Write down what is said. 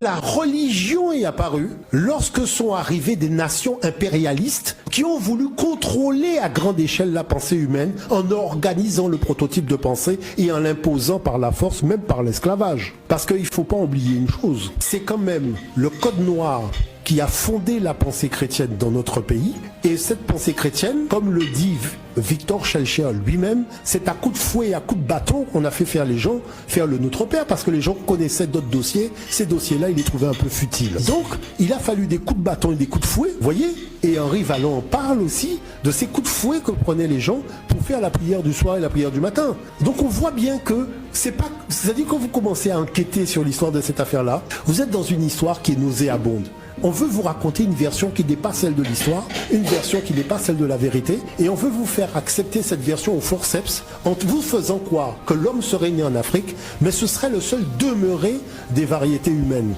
La religion est apparue lorsque sont arrivées des nations impérialistes qui ont voulu contrôler à grande échelle la pensée humaine en organisant le prototype de pensée et en l'imposant par la force, même par l'esclavage. Parce qu'il ne faut pas oublier une chose, c'est quand même le code noir qui a fondé la pensée chrétienne dans notre pays. Et cette pensée chrétienne, comme le dit Victor Schellcher lui-même, c'est à coup de fouet et à coup de bâton qu'on a fait faire les gens faire le Notre Père, parce que les gens connaissaient d'autres dossiers. Ces dossiers-là, ils les trouvaient un peu futiles. Donc, il a fallu des coups de bâton et des coups de fouet, vous voyez. Et Henri Vallon parle aussi de ces coups de fouet que prenaient les gens pour faire la prière du soir et la prière du matin. Donc on voit bien que c'est pas... C'est-à-dire quand vous commencez à enquêter sur l'histoire de cette affaire-là, vous êtes dans une histoire qui est nauséabonde. On veut vous raconter une version qui n'est pas celle de l'histoire, une version qui n'est pas celle de la vérité, et on veut vous faire accepter cette version au forceps en vous faisant croire que l'homme serait né en Afrique, mais ce serait le seul demeuré des variétés humaines.